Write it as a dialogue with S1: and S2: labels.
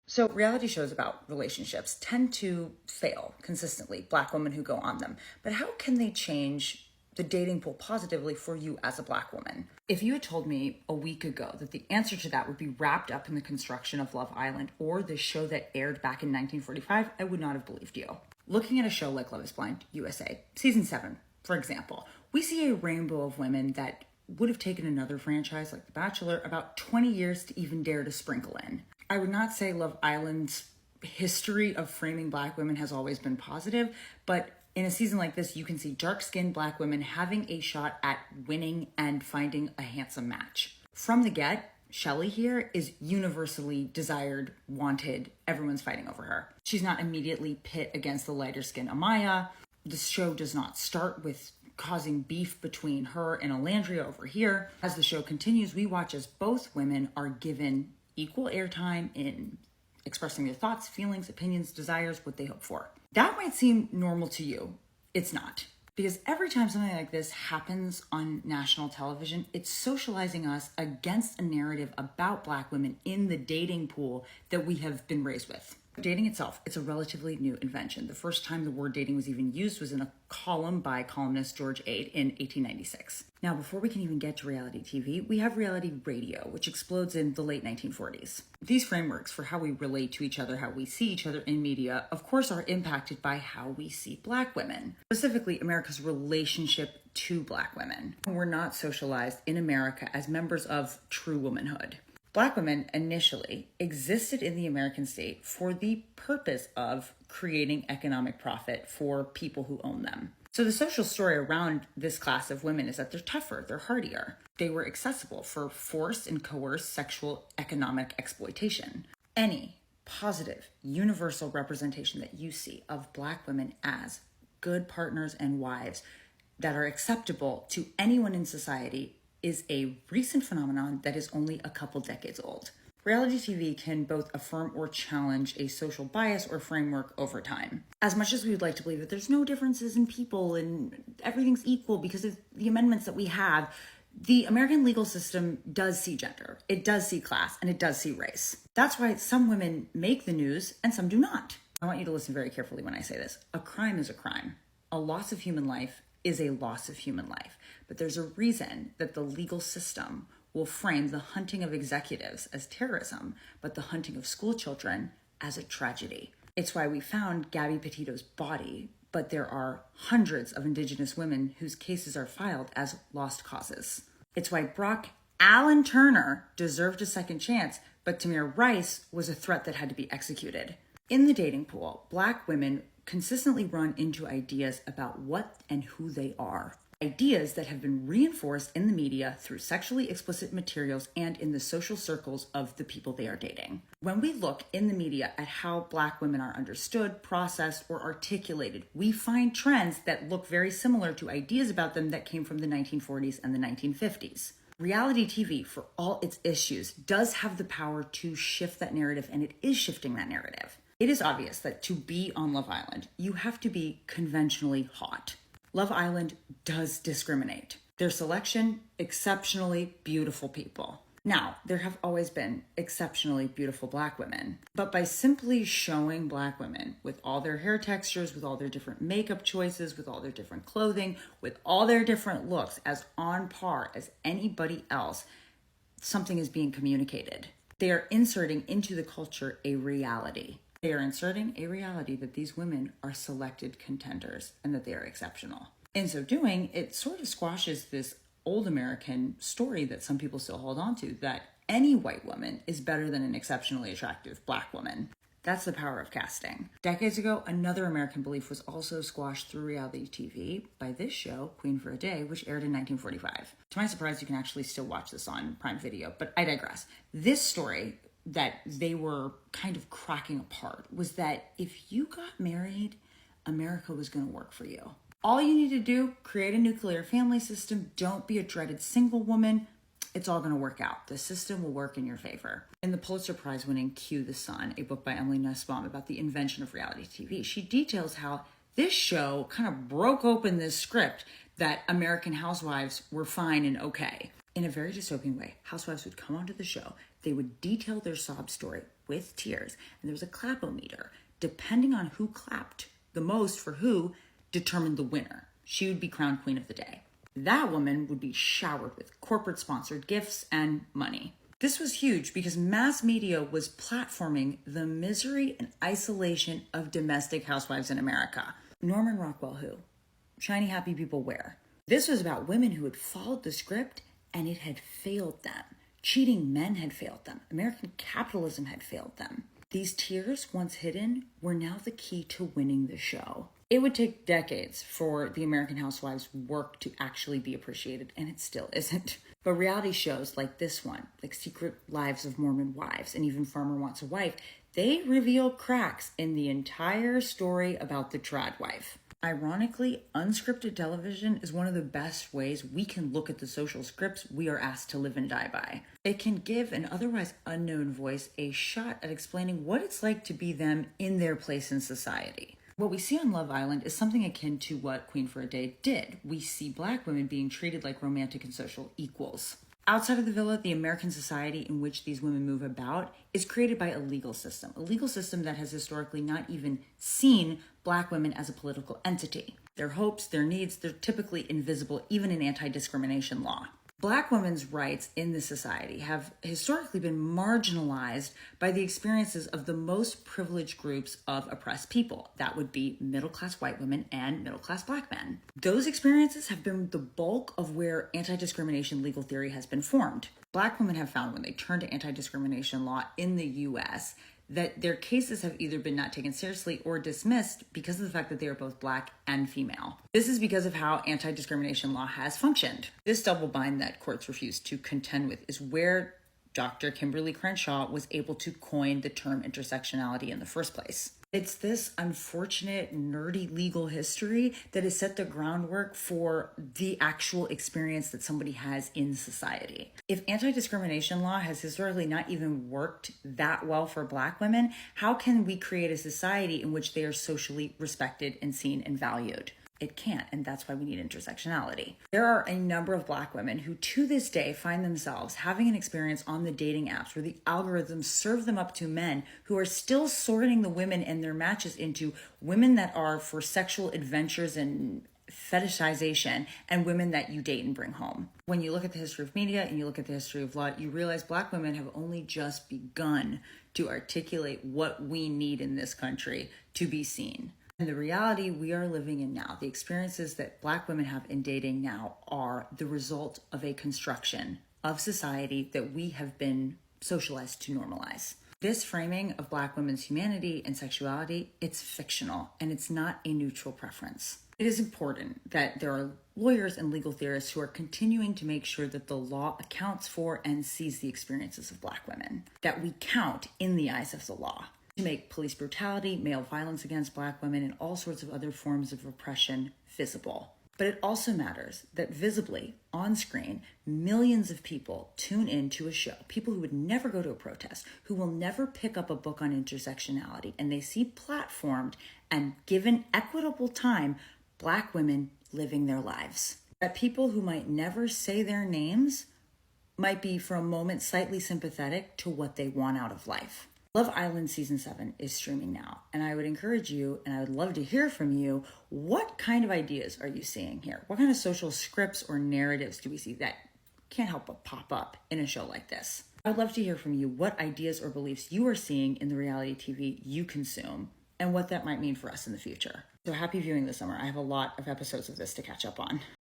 S1: So reality shows about relationships tend to fail consistently, Black women who go on them. But how can they change the dating pool positively for you as a Black woman? If you had told me a week ago that the answer to that would be wrapped up in the construction of Love Island or the show that aired back in 1945, I would not have believed you. Looking at a show like Love is Blind USA, season 7, for example, we see a rainbow of women that would have taken another franchise like The Bachelor about 20 years to even dare to sprinkle in. I would not say Love Island's history of framing Black women has always been positive, but in a season like this, you can see dark-skinned Black women having a shot at winning and finding a handsome match. From the get, Shelley here is universally desired, wanted. Everyone's fighting over her. She's not immediately pit against the lighter-skinned Amaya. The show does not start with causing beef between her and Alandria over here. As the show continues, we watch as both women are given equal airtime in expressing their thoughts, feelings, opinions, desires, what they hope for. That might seem normal to you. It's not. Because every time something like this happens on national television, it's socializing us against a narrative about Black women in the dating pool that we have been raised with. Dating itself, it's a relatively new invention. The first time the word dating was even used was in a column by columnist George Ade in 1896. Now, before we can even get to reality TV, we have reality radio, which explodes in the late 1940s. These frameworks for how we relate to each other, how we see each other in media, of course, are impacted by how we see Black women, specifically America's relationship to Black women. We're not socialized in America as members of true womanhood. Black women initially existed in the American state for the purpose of creating economic profit for people who own them. So the social story around this class of women is that they're tougher, they're hardier. They were accessible for forced and coerced sexual economic exploitation. Any positive, universal representation that you see of Black women as good partners and wives that are acceptable to anyone in society is a recent phenomenon that is only a couple decades old. Reality TV can both affirm or challenge a social bias or framework over time. As much as we would like to believe that there's no differences in people and everything's equal because of the amendments that we have, the American legal system does see gender, it does see class, and it does see race. That's why some women make the news and some do not. I want you to listen very carefully when I say this. A crime is a crime. A loss of human life is a loss of human life. But there's a reason that the legal system will frame the hunting of executives as terrorism, but the hunting of school children as a tragedy. It's why we found Gabby Petito's body, but there are hundreds of Indigenous women whose cases are filed as lost causes. It's why Brock Allen Turner deserved a second chance, but Tamir Rice was a threat that had to be executed. In the dating pool, Black women consistently run into ideas about what and who they are. Ideas that have been reinforced in the media through sexually explicit materials and in the social circles of the people they are dating. When we look in the media at how Black women are understood, processed, or articulated, we find trends that look very similar to ideas about them that came from the 1940s and the 1950s. Reality TV, for all its issues, does have the power to shift that narrative, and it is shifting that narrative. It is obvious that to be on Love Island, you have to be conventionally hot. Love Island does discriminate. Their selection, exceptionally beautiful people. Now, there have always been exceptionally beautiful Black women, but by simply showing Black women with all their hair textures, with all their different makeup choices, with all their different clothing, with all their different looks as on par as anybody else, something is being communicated. They are inserting into the culture a reality. They are inserting a reality that these women are selected contenders and that they are exceptional. In so doing, it sort of squashes this old American story that some people still hold on to, that any white woman is better than an exceptionally attractive Black woman. That's the power of casting. Decades ago, another American belief was also squashed through reality TV by this show, Queen for a Day, which aired in 1945. To my surprise, you can actually still watch this on Prime Video, but I digress. This story that they were kind of cracking apart was that if you got married, America was going to work for you. All you need to do, create a nuclear family system, don't be a dreaded single woman, it's all going to work out. The system will work in your favor. In the Pulitzer Prize winning Q the Sun, a book by Emily Nussbaum about the invention of reality TV, she details how this show kind of broke open this script that American housewives were fine and okay. In a very dystopian way, housewives would come onto the show, they would detail their sob story, with tears, and there was a clap-o-meter. Depending on who clapped the most for who determined the winner. She would be crowned queen of the day. That woman would be showered with corporate-sponsored gifts and money. This was huge because mass media was platforming the misery and isolation of domestic housewives in America. Norman Rockwell who? Shiny happy people where? This was about women who had followed the script and it had failed them. Cheating men had failed them. American capitalism had failed them. These tears, once hidden, were now the key to winning the show. It would take decades for the American Housewives' work to actually be appreciated, and it still isn't. But reality shows like this one, like Secret Lives of Mormon Wives and even Farmer Wants a Wife, they reveal cracks in the entire story about the trad wife. Ironically, unscripted television is one of the best ways we can look at the social scripts we are asked to live and die by. It can give an otherwise unknown voice a shot at explaining what it's like to be them in their place in society. What we see on Love Island is something akin to what Queen for a Day did. We see Black women being treated like romantic and social equals. Outside of the villa, the American society in which these women move about is created by a legal system that has historically not even seen Black women as a political entity. Their hopes, their needs, they're typically invisible even in anti-discrimination law. Black women's rights in this society have historically been marginalized by the experiences of the most privileged groups of oppressed people. That would be middle-class white women and middle-class Black men. Those experiences have been the bulk of where anti-discrimination legal theory has been formed. Black women have found when they turn to anti-discrimination law in the U.S. that their cases have either been not taken seriously or dismissed because of the fact that they are both Black and female. This is because of how anti-discrimination law has functioned. This double bind that courts refuse to contend with is where Dr. Kimberly Crenshaw was able to coin the term intersectionality in the first place. It's this unfortunate, nerdy legal history that has set the groundwork for the actual experience that somebody has in society. If anti-discrimination law has historically not even worked that well for Black women, how can we create a society in which they are socially respected and seen and valued? It can't, and that's why we need intersectionality. There are a number of Black women who to this day find themselves having an experience on the dating apps where the algorithms serve them up to men who are still sorting the women and their matches into women that are for sexual adventures and fetishization and women that you date and bring home. When you look at the history of media and you look at the history of law, you realize Black women have only just begun to articulate what we need in this country to be seen. And the reality we are living in now, the experiences that Black women have in dating now are the result of a construction of society that we have been socialized to normalize. This framing of Black women's humanity and sexuality, it's fictional and it's not a neutral preference. It is important that there are lawyers and legal theorists who are continuing to make sure that the law accounts for and sees the experiences of Black women, that we count in the eyes of the law. To make police brutality, male violence against Black women, and all sorts of other forms of repression visible. But it also matters that visibly, on screen, millions of people tune in to a show, people who would never go to a protest, who will never pick up a book on intersectionality, and they see platformed and given equitable time, Black women living their lives. That people who might never say their names might be for a moment slightly sympathetic to what they want out of life. Love Island Season 7 is streaming now, and I would encourage you, and I would love to hear from you, what kind of ideas are you seeing here? What kind of social scripts or narratives do we see that can't help but pop up in a show like this? I would love to hear from you what ideas or beliefs you are seeing in the reality TV you consume, and what that might mean for us in the future. So happy viewing this summer. I have a lot of episodes of this to catch up on.